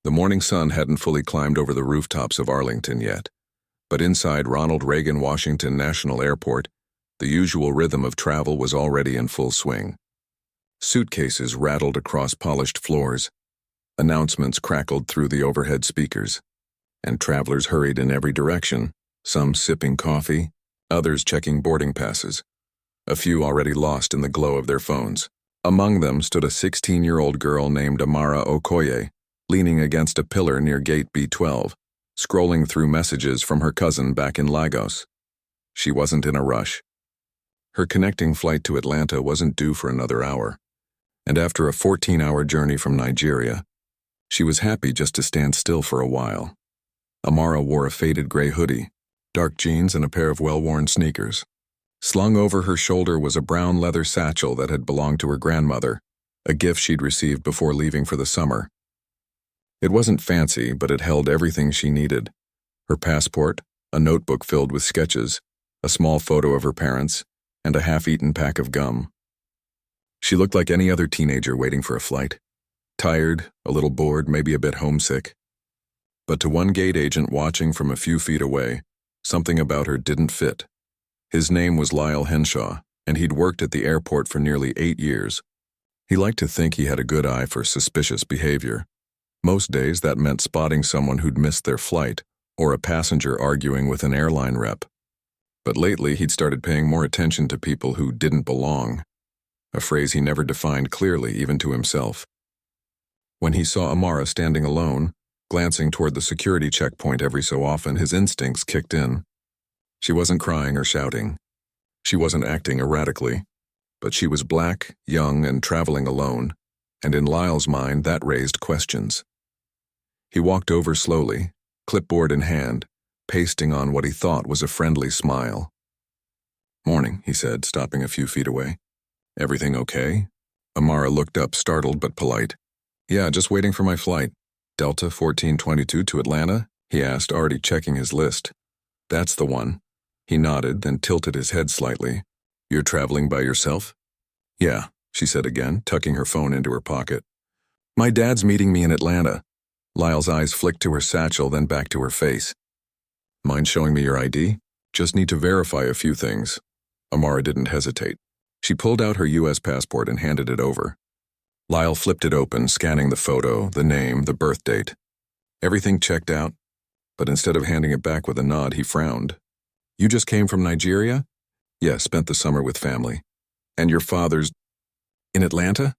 The morning sun hadn't fully climbed over the rooftops of Arlington yet, but inside Ronald Reagan Washington National Airport, the usual rhythm of travel was already in full swing. Suitcases rattled across polished floors, announcements crackled through the overhead speakers, and travelers hurried in every direction, some sipping coffee, others checking boarding passes, a few already lost in the glow of their phones. Among them stood a 16-year-old girl named Amara Okoye, leaning against a pillar near gate B12, scrolling through messages from her cousin back in Lagos. She wasn't in a rush. Her connecting flight to Atlanta wasn't due for another hour, and after a 14-hour journey from Nigeria, she was happy just to stand still for a while. Amara wore a faded gray hoodie, dark jeans, and a pair of well-worn sneakers. Slung over her shoulder was a brown leather satchel that had belonged to her grandmother, a gift she'd received before leaving for the summer. It wasn't fancy, but it held everything she needed: her passport, a notebook filled with sketches, a small photo of her parents, and a half-eaten pack of gum. She looked like any other teenager waiting for a flight. Tired, a little bored, maybe a bit homesick. But to one gate agent watching from a few feet away, something about her didn't fit. His name was Lyle Henshaw, and he'd worked at the airport for nearly 8 years. He liked to think he had a good eye for suspicious behavior. Most days that meant spotting someone who'd missed their flight, or a passenger arguing with an airline rep. But lately he'd started paying more attention to people who didn't belong, a phrase he never defined clearly even to himself. When he saw Amara standing alone, glancing toward the security checkpoint every so often, his instincts kicked in. She wasn't crying or shouting. She wasn't acting erratically. But she was black, young, and traveling alone, and in Lyle's mind that raised questions. He walked over slowly, clipboard in hand, pasting on what he thought was a friendly smile. "Morning," he said, stopping a few feet away. "Everything okay?" Amara looked up, startled but polite. "Yeah, just waiting for my flight. Delta 1422 to Atlanta?" he asked, already checking his list. "That's the one." He nodded, then tilted his head slightly. "You're traveling by yourself?" "Yeah," she said again, tucking her phone into her pocket. "My dad's meeting me in Atlanta." Lyle's eyes flicked to her satchel, then back to her face. "Mind showing me your ID? Just need to verify a few things." Amara didn't hesitate. She pulled out her U.S. passport and handed it over. Lyle flipped it open, scanning the photo, the name, the birth date. Everything checked out, but instead of handing it back with a nod, he frowned. "You just came from Nigeria?" "Yeah, spent the summer with family." "And your father's in Atlanta?"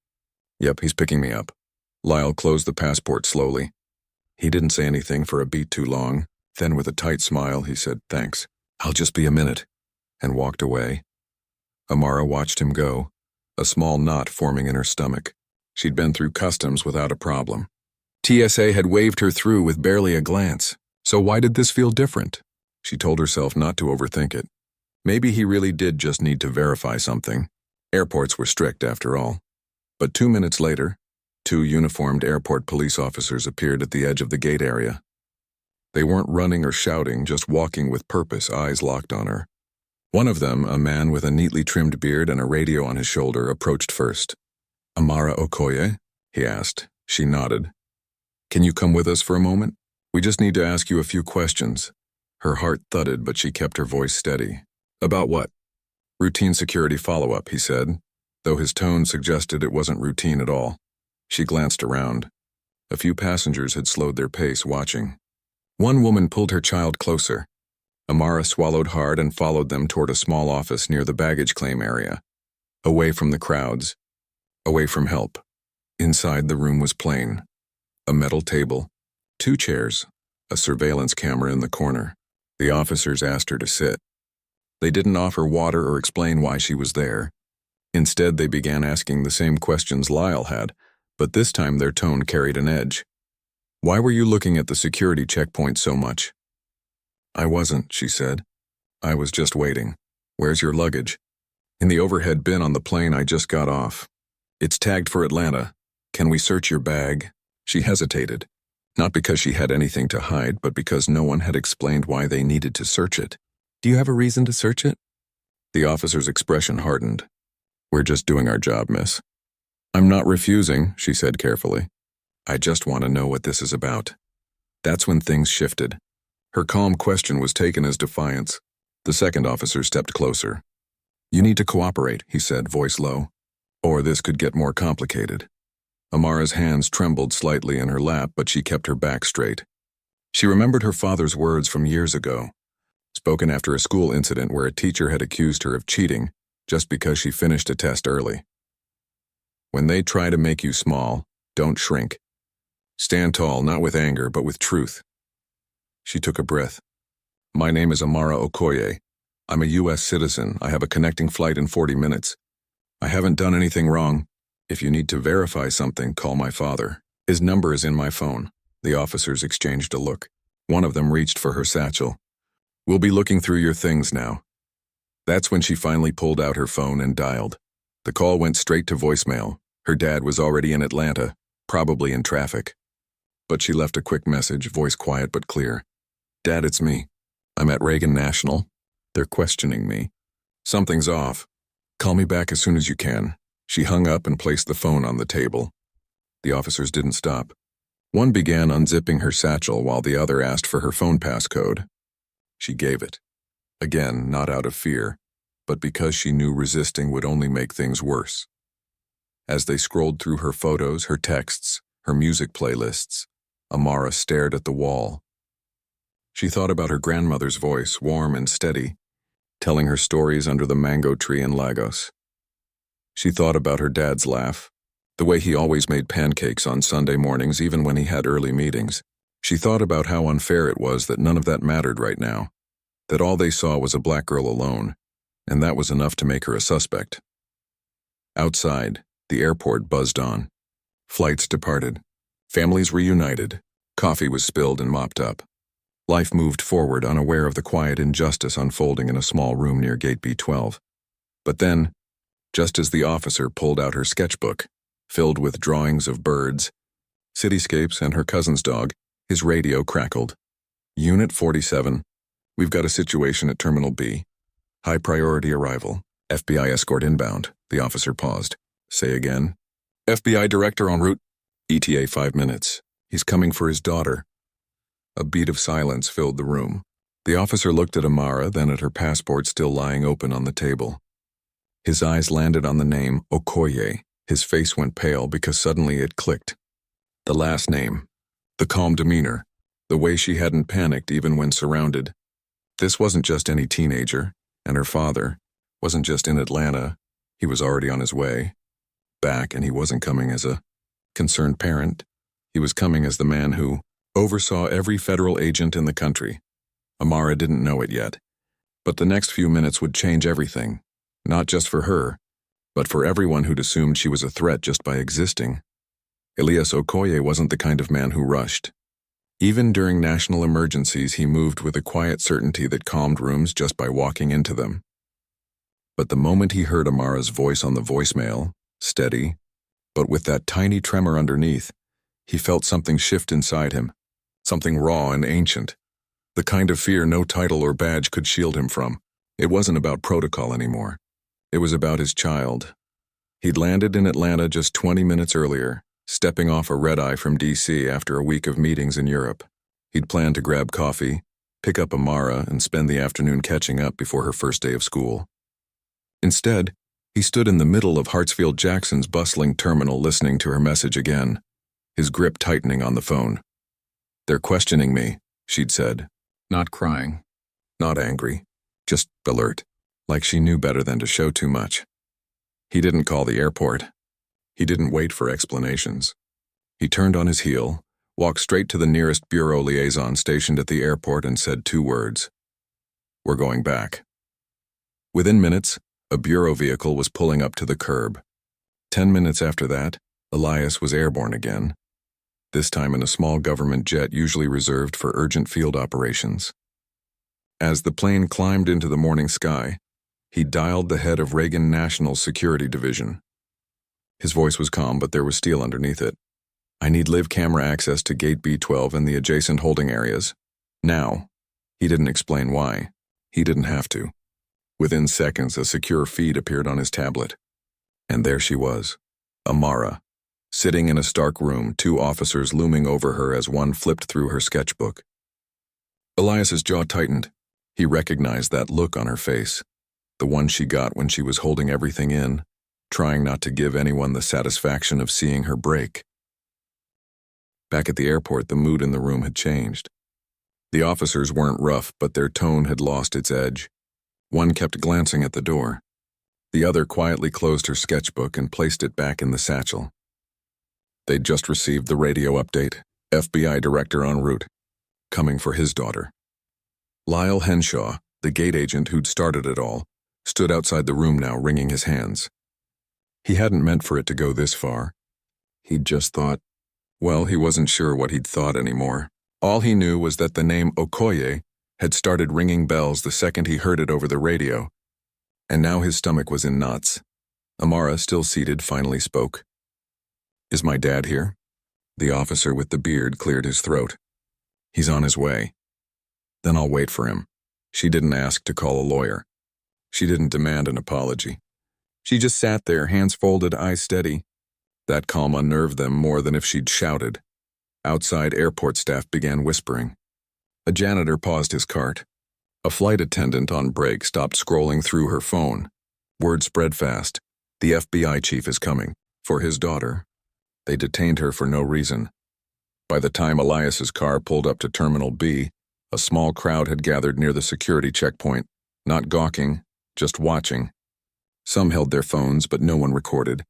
"Yep, he's picking me up." Lyle closed the passport slowly. He didn't say anything for a beat too long. Then with a tight smile, he said, "Thanks. I'll just be a minute," and walked away. Amara watched him go, a small knot forming in her stomach. She'd been through customs without a problem. TSA had waved her through with barely a glance. So why did this feel different? She told herself not to overthink it. Maybe he really did just need to verify something. Airports were strict, after all. But 2 minutes later, 2 uniformed airport police officers appeared at the edge of the gate area. They weren't running or shouting, just walking with purpose, eyes locked on her. One of them, a man with a neatly trimmed beard and a radio on his shoulder, approached first. "Amara Okoye?" he asked. She nodded. "Can you come with us for a moment? We just need to ask you a few questions." Her heart thudded, but she kept her voice steady. "About what?" "Routine security follow-up," he said, though his tone suggested it wasn't routine at all. She glanced around. A few passengers had slowed their pace, watching. One woman pulled her child closer. Amara swallowed hard and followed them toward a small office near the baggage claim area. Away from the crowds. Away from help. Inside, the room was plain. A metal table, 2 chairs, a surveillance camera in the corner. The officers asked her to sit. They didn't offer water or explain why she was there. Instead, they began asking the same questions Lyle had, but this time their tone carried an edge. "Why were you looking at the security checkpoint so much?" "I wasn't," she said. "I was just waiting." "Where's your luggage?" "In the overhead bin on the plane I just got off." "It's tagged for Atlanta. Can we search your bag?" She hesitated, not because she had anything to hide, but because no one had explained why they needed to search it. "Do you have a reason to search it?" The officer's expression hardened. "We're just doing our job, miss." "I'm not refusing," she said carefully. I just want to know what this is about. That's when things shifted. Her calm question was taken as defiance. The second officer stepped closer. You need to cooperate, he said, voice low, or this could get more complicated. Amara's hands trembled slightly in her lap, but she kept her back straight. She remembered her father's words from years ago, spoken after a school incident where a teacher had accused her of cheating just because she finished a test early. When they try to make you small, don't shrink. Stand tall, not with anger, but with truth. She took a breath. My name is Amara Okoye. I'm a U.S. citizen. I have a connecting flight in 40 minutes. I haven't done anything wrong. If you need to verify something, call my father. His number is in my phone. The officers exchanged a look. One of them reached for her satchel. We'll be looking through your things now. That's when she finally pulled out her phone and dialed. The call went straight to voicemail. Her dad was already in Atlanta, probably in traffic. But she left a quick message, voice quiet but clear. Dad, it's me. I'm at Reagan National. They're questioning me. Something's off. Call me back as soon as you can. She hung up and placed the phone on the table. The officers didn't stop. One began unzipping her satchel while the other asked for her phone passcode. She gave it. Again, not out of fear, but because she knew resisting would only make things worse. As they scrolled through her photos, her texts, her music playlists, Amara stared at the wall. She thought about her grandmother's voice, warm and steady, telling her stories under the mango tree in Lagos. She thought about her dad's laugh, the way he always made pancakes on Sunday mornings even when he had early meetings. She thought about how unfair it was that none of that mattered right now, that all they saw was a black girl alone, and that was enough to make her a suspect. Outside, the airport buzzed on. Flights departed. Families reunited. Coffee was spilled and mopped up. Life moved forward, unaware of the quiet injustice unfolding in a small room near Gate B12. But then, just as the officer pulled out her sketchbook, filled with drawings of birds, cityscapes, and her cousin's dog, his radio crackled. Unit 47, we've got a situation at Terminal B. High priority arrival. FBI escort inbound. The officer paused. Say again. FBI director en route. ETA 5 minutes. He's coming for his daughter. A beat of silence filled the room. The officer looked at Amara, then at her passport still lying open on the table. His eyes landed on the name Okoye. His face went pale because suddenly it clicked. The last name. The calm demeanor. The way she hadn't panicked even when surrounded. This wasn't just any teenager, and her father wasn't just in Atlanta. He was already on his way back, and he wasn't coming as a concerned parent. He was coming as the man who oversaw every federal agent in the country. Amara didn't know it yet, but the next few minutes would change everything, not just for her, but for everyone who'd assumed she was a threat just by existing. Elias Okoye wasn't the kind of man who rushed. Even during national emergencies, he moved with a quiet certainty that calmed rooms just by walking into them. But the moment he heard Amara's voice on the voicemail, steady, but with that tiny tremor underneath, he felt something shift inside him, something raw and ancient, the kind of fear no title or badge could shield him from. It wasn't about protocol anymore. It was about his child. He'd landed in Atlanta just 20 minutes earlier, stepping off a red-eye from D.C. after a week of meetings in Europe. He'd planned to grab coffee, pick up Amara, and spend the afternoon catching up before her first day of school. Instead, he stood in the middle of Hartsfield-Jackson's bustling terminal listening to her message again, his grip tightening on the phone. They're questioning me, she'd said. Not crying, not angry, just alert, like she knew better than to show too much. He didn't call the airport. He didn't wait for explanations. He turned on his heel, walked straight to the nearest bureau liaison stationed at the airport and said 2 words. We're going back. Within minutes, a bureau vehicle was pulling up to the curb. 10 minutes after that, Elias was airborne again, this time in a small government jet usually reserved for urgent field operations. As the plane climbed into the morning sky, he dialed the head of Reagan National Security Division. His voice was calm, but there was steel underneath it. I need live camera access to Gate B12 and the adjacent holding areas. Now. He didn't explain why. He didn't have to. Within seconds, a secure feed appeared on his tablet. And there she was, Amara, Sitting in a stark room, two officers looming over her as one flipped through her sketchbook. Elias's jaw tightened. He recognized that look on her face, the one she got when she was holding everything in, trying not to give anyone the satisfaction of seeing her break. Back at the airport, the mood in the room had changed. The officers weren't rough, but their tone had lost its edge. One kept glancing at the door. The other quietly closed her sketchbook and placed it back in the satchel. They'd just received the radio update. FBI director en route, coming for his daughter. Lyle Henshaw, the gate agent who'd started it all, stood outside the room now, wringing his hands. He hadn't meant for it to go this far. He'd just thought, well, he wasn't sure what he'd thought anymore. All he knew was that the name Okoye had started ringing bells the second he heard it over the radio, and now his stomach was in knots. Amara, still seated, finally spoke. "Is my dad here?" The officer with the beard cleared his throat. "He's on his way." "Then I'll wait for him." She didn't ask to call a lawyer. She didn't demand an apology. She just sat there, hands folded, eyes steady. That calm unnerved them more than if she'd shouted. Outside, airport staff began whispering. A janitor paused his cart. A flight attendant on break stopped scrolling through her phone. Word spread fast. The FBI chief is coming. For his daughter. They detained her for no reason. By the time Elias's car pulled up to Terminal B, a small crowd had gathered near the security checkpoint, not gawking, just watching. Some held their phones, but no one recorded.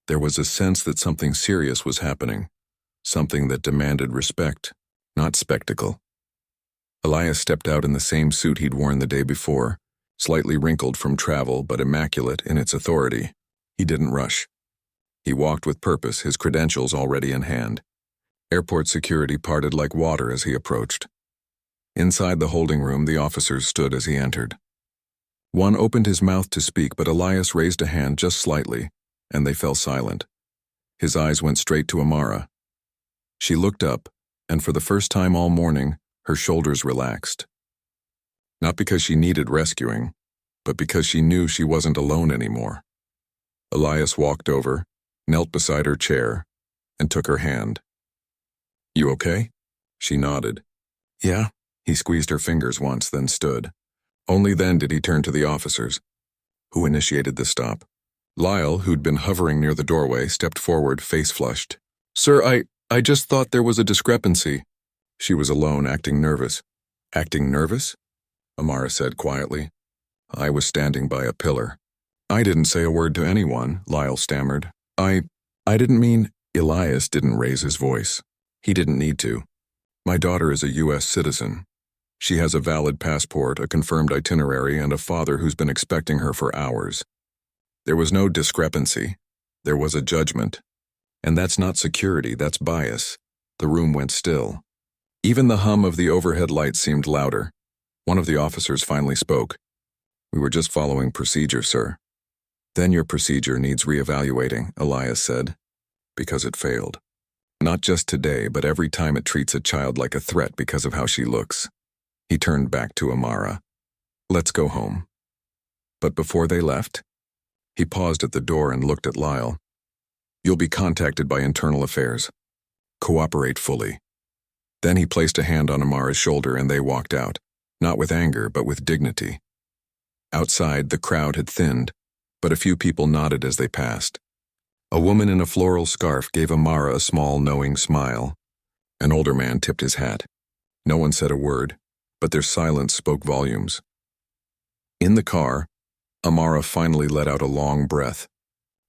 There was a sense that something serious was happening, something that demanded respect, not spectacle. Elias stepped out in the same suit he'd worn the day before, slightly wrinkled from travel but immaculate in its authority. He didn't rush. He walked with purpose, his credentials already in hand. Airport security parted like water as he approached. Inside the holding room, the officers stood as he entered. One opened his mouth to speak, but Elias raised a hand just slightly, and they fell silent. His eyes went straight to Amara. She looked up, and for the first time all morning, her shoulders relaxed. Not because she needed rescuing, but because she knew she wasn't alone anymore. Elias walked over, knelt beside her chair, and took her hand. "You okay?" She nodded. "Yeah." He squeezed her fingers once, then stood. Only then did he turn to the officers. "Who initiated the stop?" Lyle, who'd been hovering near the doorway, stepped forward, face flushed. "Sir, I just thought there was a discrepancy." She was alone, acting nervous. "Acting nervous?" Amara said quietly. "I was standing by a pillar." "I didn't say a word to anyone," Lyle stammered. I didn't mean..." Elias didn't raise his voice. He didn't need to. "My daughter is a U.S. citizen. She has a valid passport, a confirmed itinerary, and a father who's been expecting her for hours. There was no discrepancy. There was a judgment. And that's not security, that's bias." The room went still. Even the hum of the overhead lights seemed louder. One of the officers finally spoke. "We were just following procedure, sir." "Then your procedure needs reevaluating," Elias said, "because it failed. Not just today, but every time it treats a child like a threat because of how she looks." He turned back to Amara. "Let's go home." But before they left, he paused at the door and looked at Lyle. "You'll be contacted by Internal Affairs. Cooperate fully." Then he placed a hand on Amara's shoulder and they walked out, not with anger, but with dignity. Outside, the crowd had thinned, but a few people nodded as they passed. A woman in a floral scarf gave Amara a small, knowing smile. An older man tipped his hat. No one said a word, but their silence spoke volumes. In the car, Amara finally let out a long breath.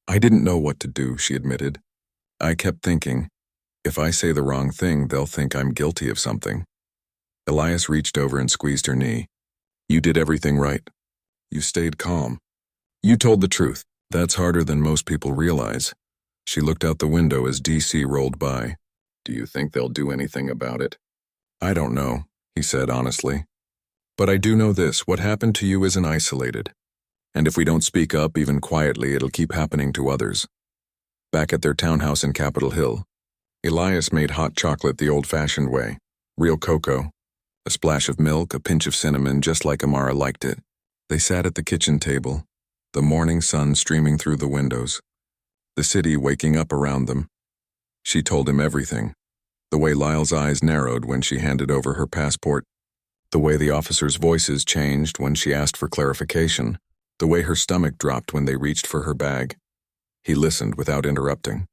"I didn't know what to do," she admitted. "I kept thinking, if I say the wrong thing, they'll think I'm guilty of something." Elias reached over and squeezed her knee. "You did everything right. You stayed calm. You told the truth. That's harder than most people realize." She looked out the window as DC rolled by. "Do you think they'll do anything about it?" "I don't know," he said honestly. "But I do know this, what happened to you isn't isolated. And if we don't speak up, even quietly, it'll keep happening to others." Back at their townhouse in Capitol Hill, Elias made hot chocolate the old-fashioned way. Real cocoa. A splash of milk, a pinch of cinnamon, just like Amara liked it. They sat at the kitchen table, the morning sun streaming through the windows, the city waking up around them. She told him everything. The way Lyle's eyes narrowed when she handed over her passport, the way the officers' voices changed when she asked for clarification, the way her stomach dropped when they reached for her bag. He listened without interrupting.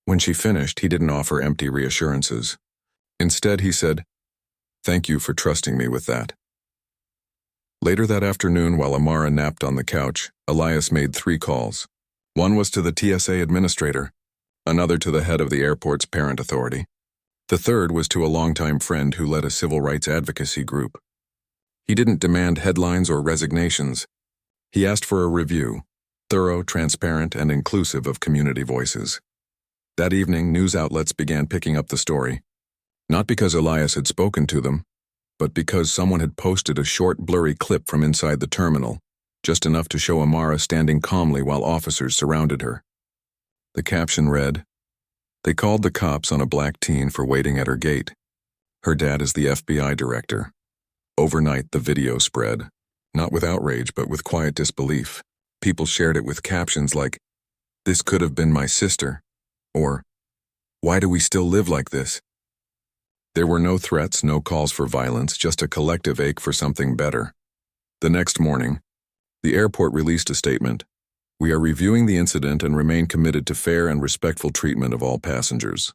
When she finished, he didn't offer empty reassurances. Instead, he said, "Thank you for trusting me with that." Later that afternoon, while Amara napped on the couch, Elias made 3 calls. One was to the TSA administrator, another to the head of the airport's parent authority. The third was to a longtime friend who led a civil rights advocacy group. He didn't demand headlines or resignations. He asked for a review, thorough, transparent, and inclusive of community voices. That evening, news outlets began picking up the story, not because Elias had spoken to them, but because someone had posted a short, blurry clip from inside the terminal, just enough to show Amara standing calmly while officers surrounded her. The caption read, "They called the cops on a black teen for waiting at her gate. Her dad is the FBI director." Overnight, the video spread, not with outrage but with quiet disbelief. People shared it with captions like, "This could have been my sister," or, "Why do we still live like this?" There were no threats, no calls for violence, just a collective ache for something better. The next morning, the airport released a statement. "We are reviewing the incident and remain committed to fair and respectful treatment of all passengers."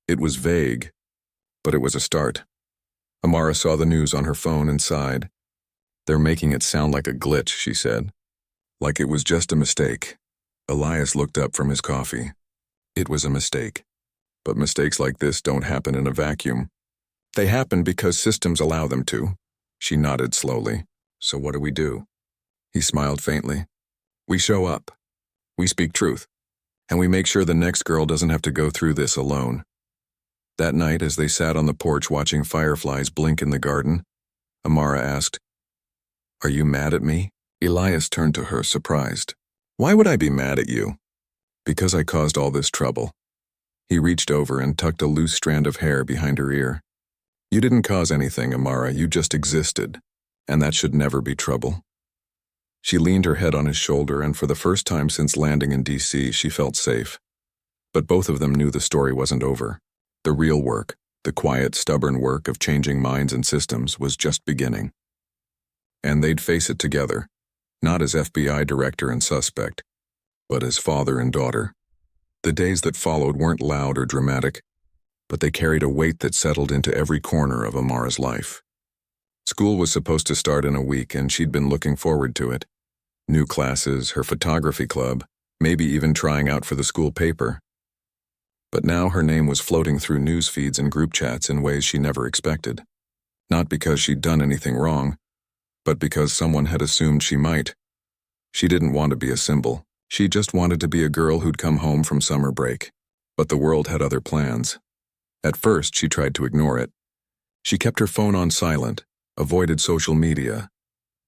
It was vague, but it was a start. Amara saw the news on her phone and sighed. "They're making it sound like a glitch," she said. "Like it was just a mistake." Elias looked up from his coffee. It was a mistake. But mistakes like this don't happen in a vacuum. They happen because systems allow them to. She nodded slowly. "So what do we do?" He smiled faintly. "We show up. We speak truth. And we make sure the next girl doesn't have to go through this alone." That night, as they sat on the porch watching fireflies blink in the garden, Amara asked, "Are you mad at me?" Elias turned to her, surprised. "Why would I be mad at you?" "Because I caused all this trouble." He reached over and tucked a loose strand of hair behind her ear. "You didn't cause anything, Amara, you just existed, and that should never be trouble." She leaned her head on his shoulder, and for the first time since landing in D.C., she felt safe. But both of them knew the story wasn't over. The real work, the quiet, stubborn work of changing minds and systems, was just beginning. And they'd face it together, not as FBI director and suspect, but as father and daughter. The days that followed weren't loud or dramatic, but they carried a weight that settled into every corner of Amara's life. School was supposed to start in a week, and she'd been looking forward to it. New classes, her photography club, maybe even trying out for the school paper. But now her name was floating through news feeds and group chats in ways she never expected. Not because she'd done anything wrong, but because someone had assumed she might. She didn't want to be a symbol. She just wanted to be a girl who'd come home from summer break. But the world had other plans. At first, she tried to ignore it. She kept her phone on silent, avoided social media,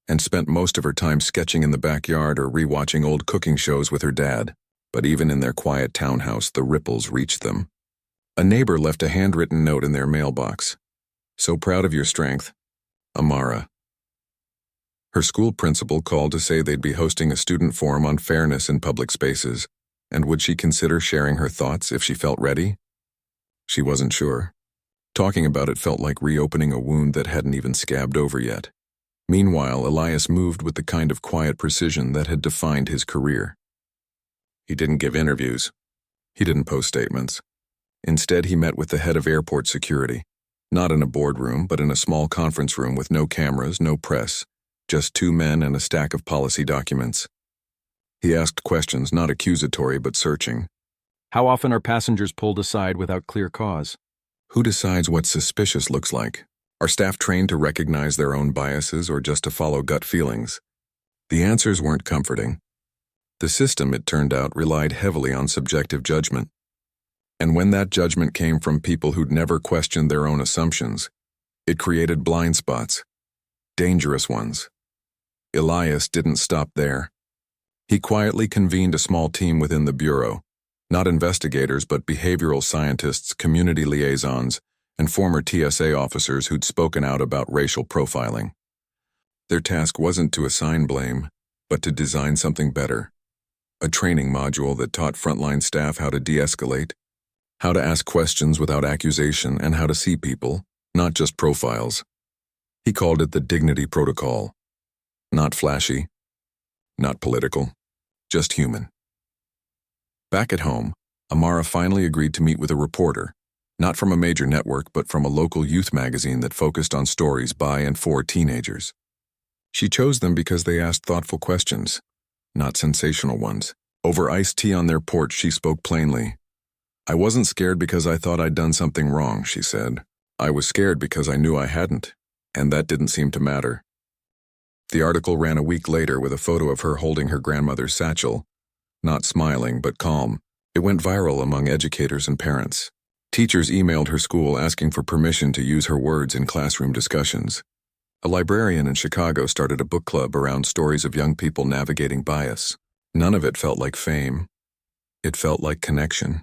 and spent most of her time sketching in the backyard or rewatching old cooking shows with her dad. But even in their quiet townhouse, the ripples reached them. A neighbor left a handwritten note in their mailbox. "So proud of your strength, Amara." Her school principal called to say they'd be hosting a student forum on fairness in public spaces, and would she consider sharing her thoughts if she felt ready? She wasn't sure. Talking about it felt like reopening a wound that hadn't even scabbed over yet. Meanwhile, Elias moved with the kind of quiet precision that had defined his career. He didn't give interviews. He didn't post statements. Instead, he met with the head of airport security, not in a boardroom, but in a small conference room with no cameras, no press, just 2 men and a stack of policy documents. He asked questions not accusatory but searching. How often are passengers pulled aside without clear cause? Who decides what suspicious looks like? Are staff trained to recognize their own biases or just to follow gut feelings? The answers weren't comforting. The system, it turned out, relied heavily on subjective judgment. And when that judgment came from people who'd never questioned their own assumptions, it created blind spots, dangerous ones. Elias didn't stop there. He quietly convened a small team within the bureau, not investigators but behavioral scientists, community liaisons, and former TSA officers who'd spoken out about racial profiling. Their task wasn't to assign blame, but to design something better. a training module that taught frontline staff how to de-escalate, how to ask questions without accusation, and how to see people, not just profiles. He called it the Dignity Protocol. Not flashy, not political, just human. Back at home, Amara finally agreed to meet with a reporter, not from a major network but from a local youth magazine that focused on stories by and for teenagers. She chose them because they asked thoughtful questions, not sensational ones. Over iced tea on their porch, she spoke plainly. "I wasn't scared because I thought I'd done something wrong," she said. "I was scared because I knew I hadn't, and that didn't seem to matter." The article ran a week later with a photo of her holding her grandmother's satchel, not smiling but calm. It went viral among educators and parents. Teachers emailed her school asking for permission to use her words in classroom discussions. A librarian in Chicago started a book club around stories of young people navigating bias. None of it felt like fame. It felt like connection.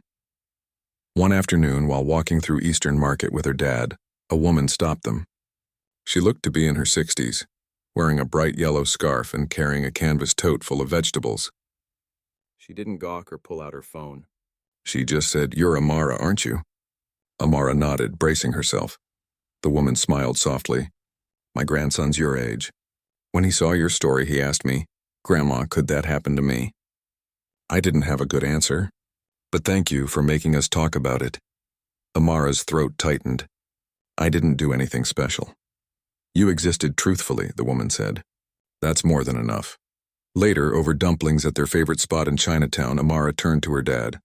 One afternoon, while walking through Eastern Market with her dad, a woman stopped them. She looked to be in her 60s, wearing a bright yellow scarf and carrying a canvas tote full of vegetables. She didn't gawk or pull out her phone. She just said, "You're Amara, aren't you?" Amara nodded, bracing herself. The woman smiled softly. "My grandson's your age. When he saw your story, he asked me, 'Grandma, could that happen to me?' I didn't have a good answer, but thank you for making us talk about it." Amara's throat tightened. "I didn't do anything special." "You existed truthfully," the woman said. "That's more than enough." Later, over dumplings at their favorite spot in Chinatown, Amara turned to her dad.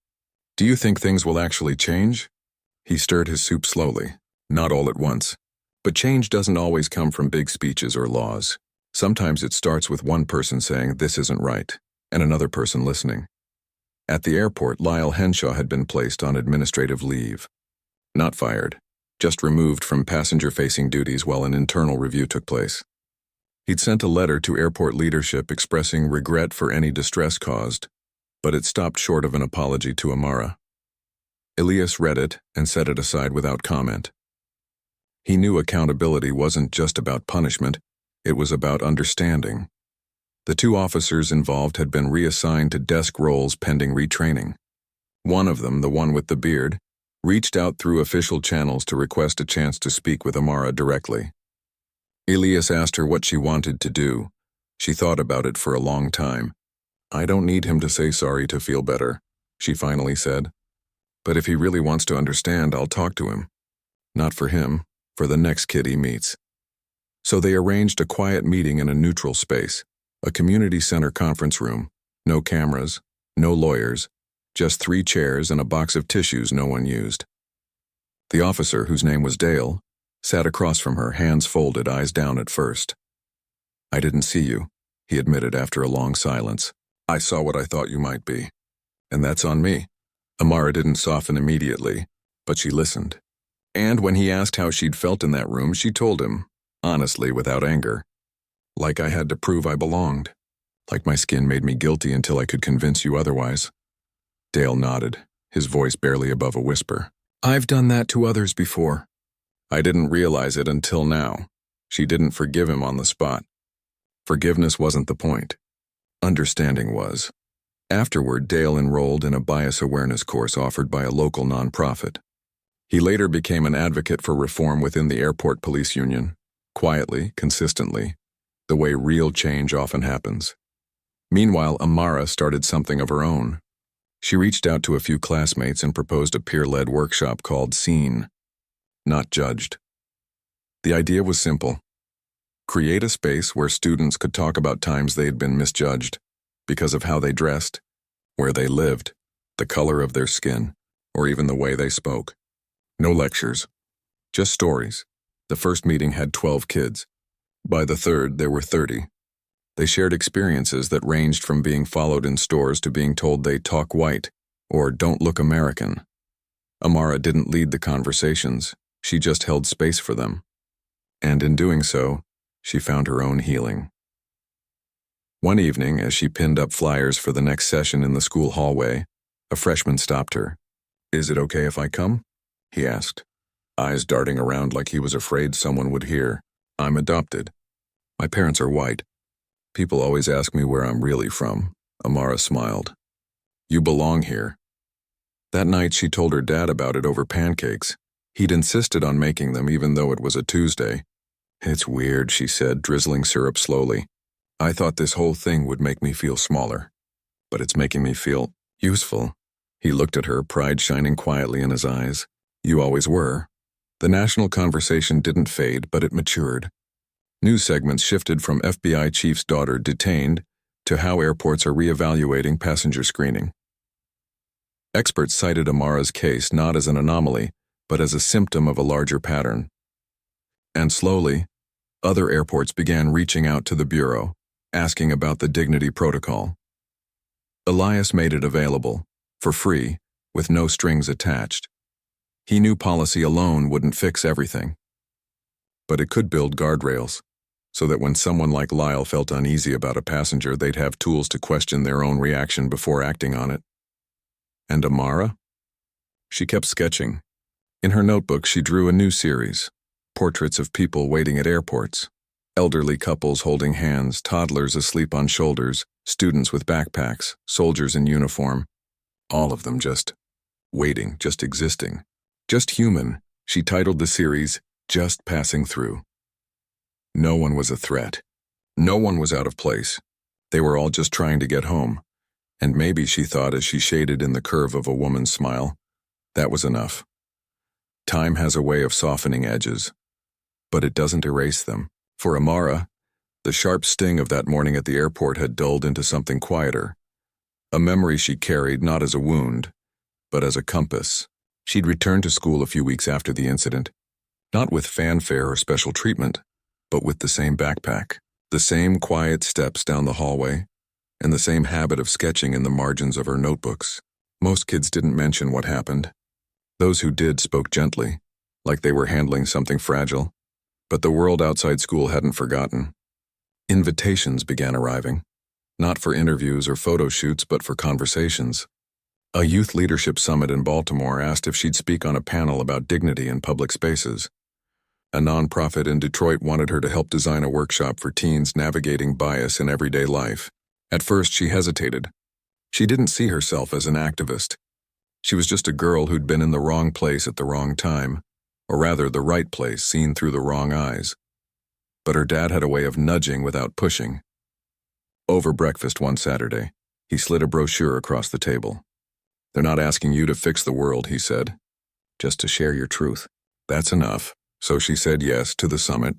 "Do you think things will actually change?" He stirred his soup slowly, not all at once. But change doesn't always come from big speeches or laws. Sometimes it starts with one person saying, "This isn't right," and another person listening. At the airport, Lyle Henshaw had been placed on administrative leave. Not fired, just removed from passenger-facing duties while an internal review took place. He'd sent a letter to airport leadership expressing regret for any distress caused, but it stopped short of an apology to Amara. Elias read it and set it aside without comment. He knew accountability wasn't just about punishment, it was about understanding. The two officers involved had been reassigned to desk roles pending retraining. One of them, the one with the beard, reached out through official channels to request a chance to speak with Amara directly. Elias asked her what she wanted to do. She thought about it for a long time. "I don't need him to say sorry to feel better," she finally said. "But if he really wants to understand, I'll talk to him. Not for him, for the next kid he meets." So they arranged a quiet meeting in a neutral space, a community center conference room. No cameras, no lawyers, just 3 chairs and a box of tissues no one used. The officer, whose name was Dale, sat across from her, hands folded, eyes down at first. "I didn't see you," he admitted after a long silence. "I saw what I thought you might be. And that's on me." Amara didn't soften immediately, but she listened. And when he asked how she'd felt in that room, she told him, honestly, without anger. Like I had to prove I belonged. Like my skin made me guilty until I could convince you otherwise. Dale nodded, his voice barely above a whisper. "I've done that to others before." I didn't realize it until now. She didn't forgive him on the spot. Forgiveness wasn't the point. Understanding was. Afterward, Dale enrolled in a bias awareness course offered by a local nonprofit. He later became an advocate for reform within the airport police union, quietly, consistently, the way real change often happens. Meanwhile, Amara started something of her own. She reached out to a few classmates and proposed a peer-led workshop called Seen, Not Judged. The idea was simple. Create a space where students could talk about times they had been misjudged because of how they dressed, where they lived, the color of their skin, or even the way they spoke. No lectures, just stories. The first meeting had 12 kids. By the third, there were 30. They shared experiences that ranged from being followed in stores to being told they talk white or don't look American. Amara didn't lead the conversations, she just held space for them. And in doing so, she found her own healing. One evening, as she pinned up flyers for the next session in the school hallway, a freshman stopped her. "Is it okay if I come?" he asked, eyes darting around like he was afraid someone would hear. "I'm adopted. My parents are white. People always ask me where I'm really from." Amara smiled. You belong here. That night she told her dad about it over pancakes. He'd insisted on making them even though it was a Tuesday. It's weird, she said, drizzling syrup slowly. I thought this whole thing would make me feel smaller. But it's making me feel useful. He looked at her, pride shining quietly in his eyes. You always were. The national conversation didn't fade, but it matured. News segments shifted from FBI chief's daughter detained to how airports are reevaluating passenger screening. Experts cited Amara's case not as an anomaly, but as a symptom of a larger pattern. And slowly, other airports began reaching out to the Bureau, asking about the dignity protocol. Elias made it available, for free, with no strings attached. He knew policy alone wouldn't fix everything. But it could build guardrails, so that when someone like Lyle felt uneasy about a passenger, they'd have tools to question their own reaction before acting on it. And Amara? She kept sketching. In her notebook, she drew a new series, portraits of people waiting at airports. Elderly couples holding hands, toddlers asleep on shoulders, students with backpacks, soldiers in uniform. All of them just waiting, just existing. Just human. She titled the series, Just Passing Through. No one was a threat. No one was out of place. They were all just trying to get home. And maybe, she thought as she shaded in the curve of a woman's smile, that was enough. Time has a way of softening edges, but it doesn't erase them. For Amara, the sharp sting of that morning at the airport had dulled into something quieter. A memory she carried not as a wound, but as a compass. She'd returned to school a few weeks after the incident, not with fanfare or special treatment, but with the same backpack, the same quiet steps down the hallway, and the same habit of sketching in the margins of her notebooks. Most kids didn't mention what happened. Those who did spoke gently, like they were handling something fragile. But the world outside school hadn't forgotten. Invitations began arriving, not for interviews or photo shoots, but for conversations. A youth leadership summit in Baltimore asked if she'd speak on a panel about dignity in public spaces. A nonprofit in Detroit wanted her to help design a workshop for teens navigating bias in everyday life. At first, she hesitated. She didn't see herself as an activist. She was just a girl who'd been in the wrong place at the wrong time. Or rather, the right place seen through the wrong eyes. But her dad had a way of nudging without pushing. Over breakfast one Saturday, he slid a brochure across the table. They're not asking you to fix the world, he said. Just to share your truth. That's enough. So she said yes to the summit,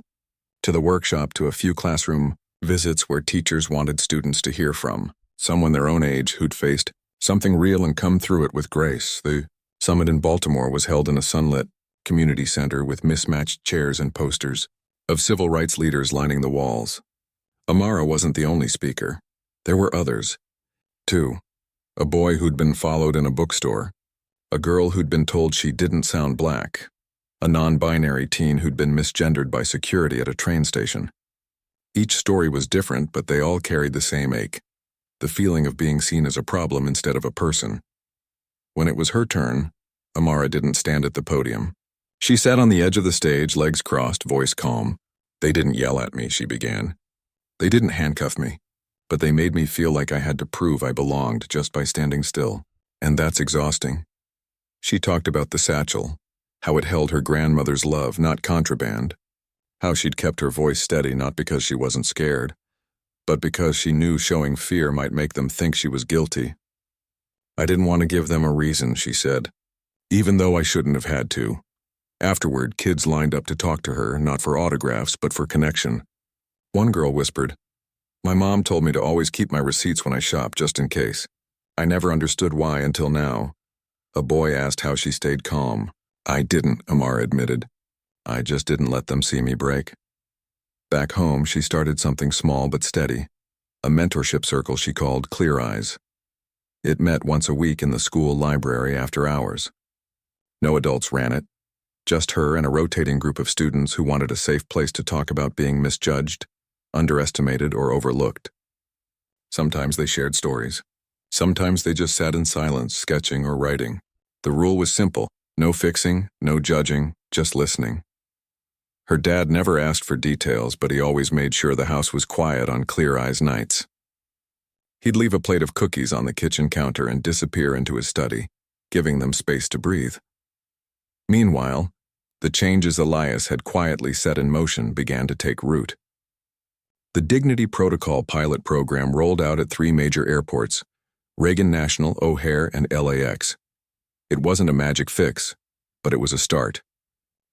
to the workshop, to a few classroom visits where teachers wanted students to hear from someone their own age who'd faced something real and come through it with grace. The summit in Baltimore was held in a sunlit community center with mismatched chairs and posters of civil rights leaders lining the walls. Amara wasn't the only speaker. There were others. Two. A boy who'd been followed in a bookstore. A girl who'd been told she didn't sound black. A non-binary teen who'd been misgendered by security at a train station. Each story was different, but they all carried the same ache. The feeling of being seen as a problem instead of a person. When it was her turn, Amara didn't stand at the podium. She sat on the edge of the stage, legs crossed, voice calm. They didn't yell at me, she began. They didn't handcuff me, but they made me feel like I had to prove I belonged just by standing still. And that's exhausting. She talked about the satchel, how it held her grandmother's love, not contraband. How she'd kept her voice steady not because she wasn't scared, but because she knew showing fear might make them think she was guilty. I didn't want to give them a reason, she said, even though I shouldn't have had to. Afterward, kids lined up to talk to her, not for autographs, but for connection. One girl whispered, "My mom told me to always keep my receipts when I shop, just in case. I never understood why until now." A boy asked how she stayed calm. "I didn't," Amara admitted. "I just didn't let them see me break." Back home, she started something small but steady, a mentorship circle she called Clear Eyes. It met once a week in the school library after hours. No adults ran it. Just her and a rotating group of students who wanted a safe place to talk about being misjudged, underestimated, or overlooked. Sometimes they shared stories. Sometimes they just sat in silence, sketching or writing. The rule was simple: no fixing, no judging, just listening. Her dad never asked for details, but he always made sure the house was quiet on Clear Eyes nights. He'd leave a plate of cookies on the kitchen counter and disappear into his study, giving them space to breathe. Meanwhile, the changes Elias had quietly set in motion began to take root. The Dignity Protocol pilot program rolled out at 3 major airports: Reagan National, O'Hare, and LAX. It wasn't a magic fix, but it was a start.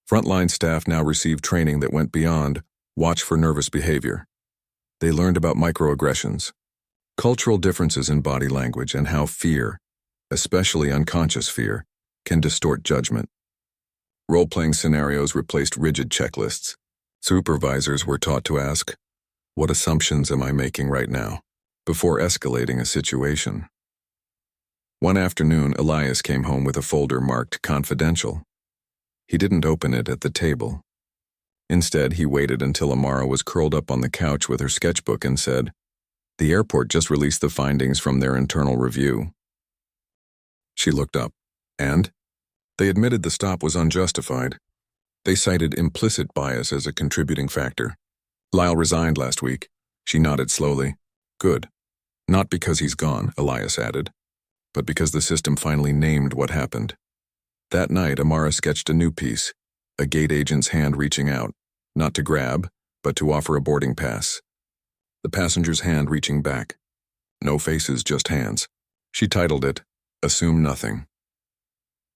Frontline staff now received training that went beyond watch for nervous behavior. They learned about microaggressions, cultural differences in body language, and how fear, especially unconscious fear, can distort judgment. Role-playing scenarios replaced rigid checklists. Supervisors were taught to ask, "What assumptions am I making right now?" before escalating a situation. One afternoon, Elias came home with a folder marked confidential. He didn't open it at the table. Instead, he waited until Amara was curled up on the couch with her sketchbook and said, "The airport just released the findings from their internal review." She looked up, and they admitted the stop was unjustified. They cited implicit bias as a contributing factor. "Lyle resigned last week." She nodded slowly. "Good. Not because he's gone," Elias added, "but because the system finally named what happened." That night, Amara sketched a new piece, a gate agent's hand reaching out, not to grab, but to offer a boarding pass. The passenger's hand reaching back. No faces, just hands. She titled it, "Assume Nothing."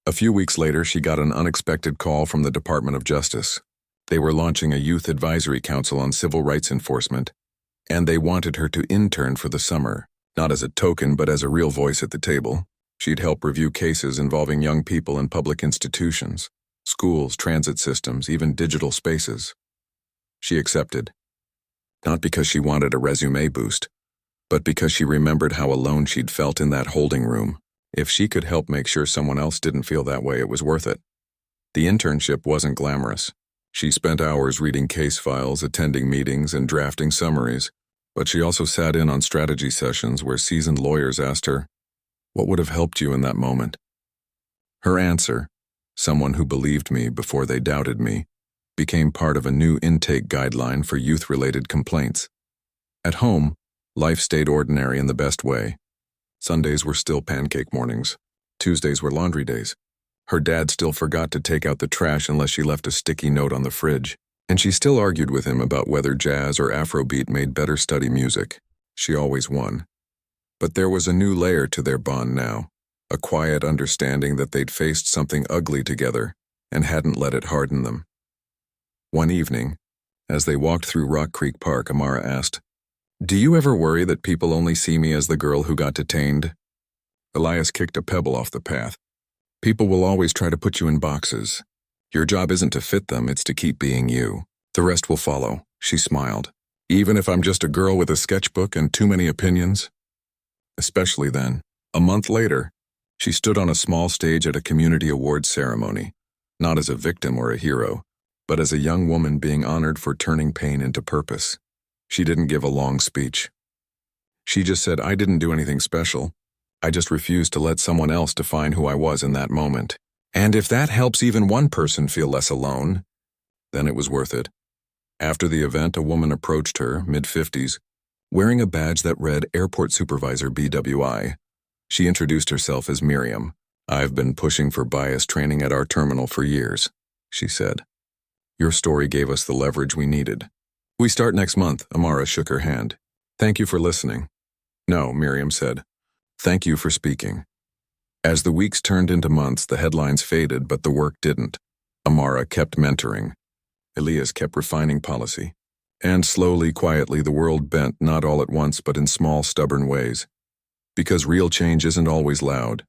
A few weeks later, she got an unexpected call from the Department of Justice. They were launching a youth advisory council on civil rights enforcement, and they wanted her to intern for the summer, not as a token but as a real voice at the table. She'd help review cases involving young people in public institutions, schools, transit systems, even digital spaces. She accepted, not because she wanted a resume boost, but because she remembered how alone she'd felt in that holding room. If she could help make sure someone else didn't feel that way, it was worth it. The internship wasn't glamorous. She spent hours reading case files, attending meetings, and drafting summaries, but she also sat in on strategy sessions where seasoned lawyers asked her, "What would have helped you in that moment?" Her answer, "Someone who believed me before they doubted me," became part of a new intake guideline for youth-related complaints. At home, life stayed ordinary in the best way. Sundays were still pancake mornings. Tuesdays were laundry days. Her dad still forgot to take out the trash unless she left a sticky note on the fridge. And she still argued with him about whether jazz or Afrobeat made better study music. She always won. But there was a new layer to their bond now, a quiet understanding that they'd faced something ugly together and hadn't let it harden them. One evening, as they walked through Rock Creek Park, Amara asked, "Do you ever worry that people only see me as the girl who got detained?" Elias kicked a pebble off the path. "People will always try to put you in boxes. Your job isn't to fit them, it's to keep being you. The rest will follow," she smiled. "Even if I'm just a girl with a sketchbook and too many opinions?" Especially then. A month later, she stood on a small stage at a community awards ceremony, not as a victim or a hero, but as a young woman being honored for turning pain into purpose. She didn't give a long speech. She just said, "I didn't do anything special. I just refused to let someone else define who I was in that moment. And if that helps even one person feel less alone, then it was worth it." After the event, a woman approached her, mid-50s, wearing a badge that read Airport Supervisor BWI. She introduced herself as Miriam. "I've been pushing for bias training at our terminal for years," she said. "Your story gave us the leverage we needed." "We start next month," Amara shook her hand. "Thank you for listening." "No," Miriam said. "Thank you for speaking." As the weeks turned into months, the headlines faded, but the work didn't. Amara kept mentoring. Elias kept refining policy. And slowly, quietly, the world bent, not all at once, but in small, stubborn ways. Because real change isn't always loud.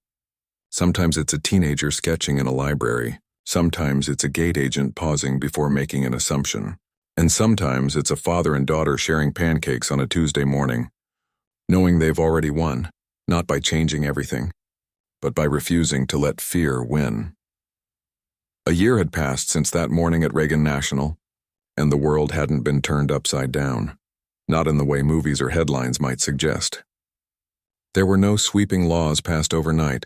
Sometimes it's a teenager sketching in a library. Sometimes it's a gate agent pausing before making an assumption. And sometimes it's a father and daughter sharing pancakes on a Tuesday morning, knowing they've already won, not by changing everything, but by refusing to let fear win. A year had passed since that morning at Reagan National, and the world hadn't been turned upside down, not in the way movies or headlines might suggest. There were no sweeping laws passed overnight,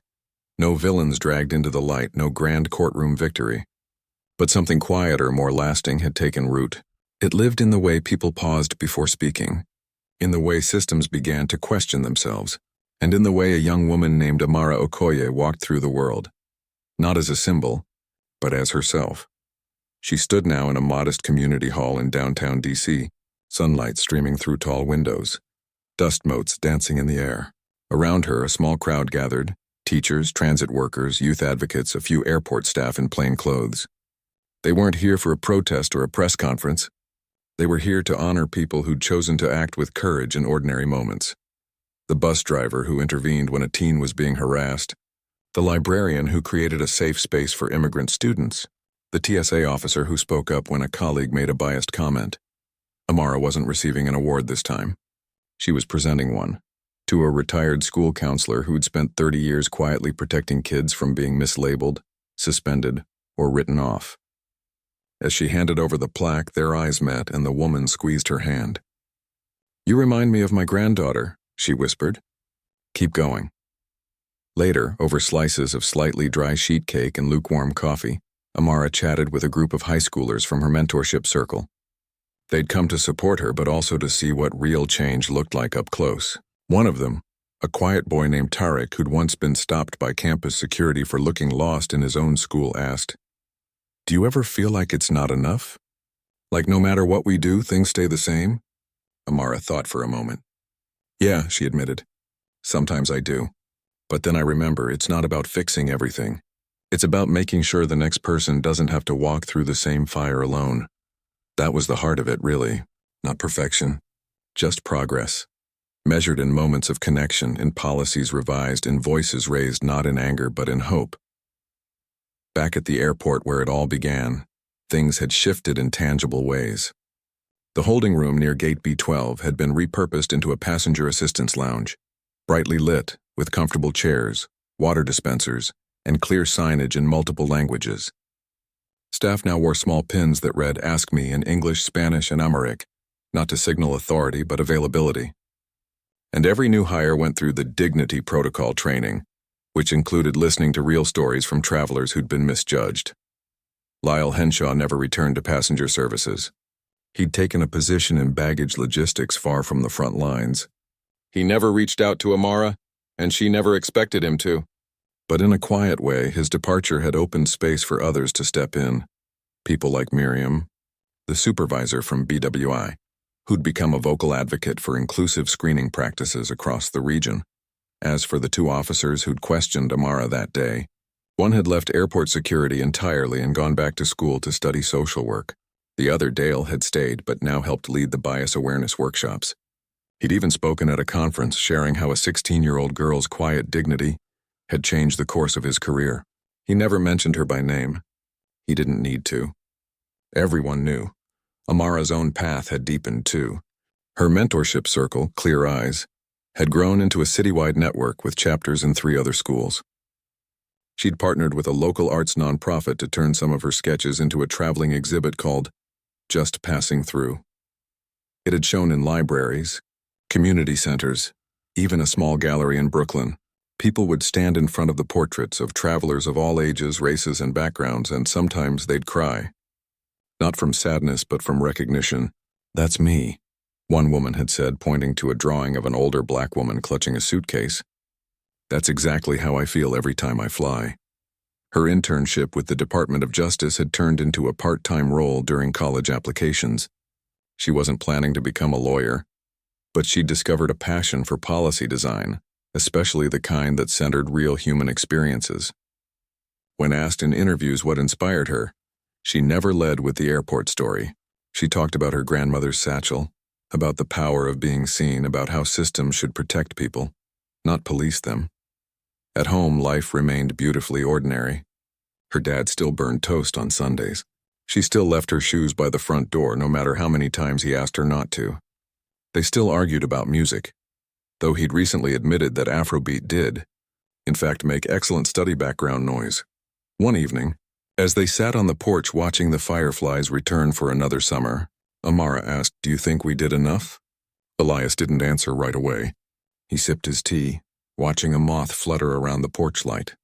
no villains dragged into the light, no grand courtroom victory. But something quieter, more lasting had taken root. It lived in the way people paused before speaking, in the way systems began to question themselves, and in the way a young woman named Amara Okoye walked through the world, not as a symbol, but as herself. She stood now in a modest community hall in downtown D.C., sunlight streaming through tall windows, dust motes dancing in the air. Around her, a small crowd gathered, teachers, transit workers, youth advocates, a few airport staff in plain clothes. They weren't here for a protest or a press conference. They were here to honor people who'd chosen to act with courage in ordinary moments. The bus driver who intervened when a teen was being harassed, the librarian who created a safe space for immigrant students, the TSA officer who spoke up when a colleague made a biased comment. Amara wasn't receiving an award this time. She was presenting one to a retired school counselor who'd spent 30 years quietly protecting kids from being mislabeled, suspended, or written off. As she handed over the plaque, their eyes met and the woman squeezed her hand. "You remind me of my granddaughter," she whispered. "Keep going." Later, over slices of slightly dry sheet cake and lukewarm coffee, Amara chatted with a group of high schoolers from her mentorship circle. They'd come to support her, but also to see what real change looked like up close. One of them, a quiet boy named Tarek who'd once been stopped by campus security for looking lost in his own school, asked, "Do you ever feel like it's not enough? Like no matter what we do, things stay the same?" Amara thought for a moment. "Yeah," she admitted. "Sometimes I do. But then I remember it's not about fixing everything. It's about making sure the next person doesn't have to walk through the same fire alone." That was the heart of it, really. Not perfection, just progress. Measured in moments of connection, in policies revised, in voices raised not in anger but in hope. Back at the airport where it all began, things had shifted in tangible ways. The holding room near Gate B12 had been repurposed into a passenger assistance lounge, brightly lit, with comfortable chairs, water dispensers, and clear signage in multiple languages. Staff now wore small pins that read "Ask Me" in English, Spanish, and Amharic, not to signal authority but availability. And every new hire went through the dignity protocol training, which included listening to real stories from travelers who'd been misjudged. Lyle Henshaw never returned to passenger services. He'd taken a position in baggage logistics far from the front lines. He never reached out to Amara, and she never expected him to. But in a quiet way, his departure had opened space for others to step in. People like Miriam, the supervisor from BWI, who'd become a vocal advocate for inclusive screening practices across the region. As for the two officers who'd questioned Amara that day, one had left airport security entirely and gone back to school to study social work. The other, Dale, had stayed but now helped lead the bias awareness workshops. He'd even spoken at a conference sharing how a 16-year-old girl's quiet dignity had changed the course of his career. He never mentioned her by name. He didn't need to. Everyone knew. Amara's own path had deepened too. Her mentorship circle, Clear Eyes, had grown into a citywide network with chapters in 3 other schools. She'd partnered with a local arts nonprofit to turn some of her sketches into a traveling exhibit called Just Passing Through. It had shown in libraries, community centers, even a small gallery in Brooklyn. People would stand in front of the portraits of travelers of all ages, races, and backgrounds, and sometimes they'd cry. Not from sadness, but from recognition. "That's me," one woman had said, pointing to a drawing of an older black woman clutching a suitcase. "That's exactly how I feel every time I fly." Her internship with the Department of Justice had turned into a part-time role during college applications. She wasn't planning to become a lawyer, but she'd discovered a passion for policy design, especially the kind that centered real human experiences. When asked in interviews what inspired her, she never led with the airport story. She talked about her grandmother's satchel, about the power of being seen, about how systems should protect people, not police them. At home, life remained beautifully ordinary. Her dad still burned toast on Sundays. She still left her shoes by the front door, no matter how many times he asked her not to. They still argued about music, though he'd recently admitted that Afrobeat did, in fact, make excellent study background noise. One evening, as they sat on the porch watching the fireflies return for another summer, Amara asked, "Do you think we did enough?" Elias didn't answer right away. He sipped his tea, watching a moth flutter around the porch light.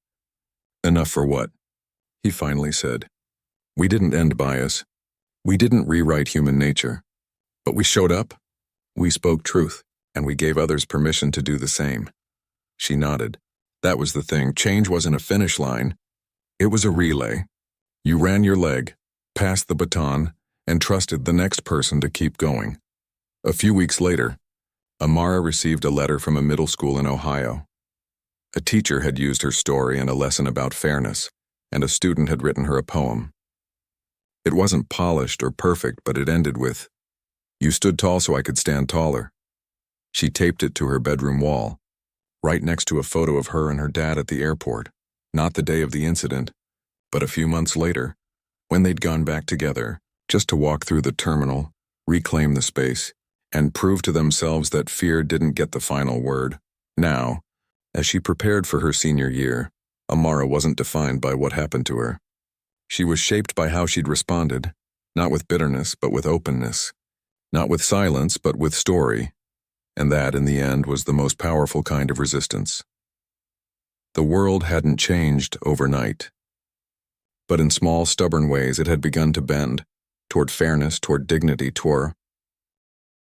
"Enough for what?" he finally said. "We didn't end bias. We didn't rewrite human nature. But we showed up. We spoke truth." and we gave others permission to do the same. She nodded. That was the thing. Change wasn't a finish line. It was a relay. You ran your leg, passed the baton, and trusted the next person to keep going. A few weeks later, Amara received a letter from a middle school in Ohio. A teacher had used her story in a lesson about fairness, and a student had written her a poem. It wasn't polished or perfect, but it ended with, "You stood tall so I could stand taller." She taped it to her bedroom wall, right next to a photo of her and her dad at the airport, not the day of the incident, but a few months later, when they'd gone back together, just to walk through the terminal, reclaim the space, and prove to themselves that fear didn't get the final word. Now, as she prepared for her senior year, Amara wasn't defined by what happened to her. She was shaped by how she'd responded, not with bitterness, but with openness, not with silence, but with story, and that, in the end, was the most powerful kind of resistance. The world hadn't changed overnight, but in small, stubborn ways it had begun to bend, toward fairness, toward dignity, toward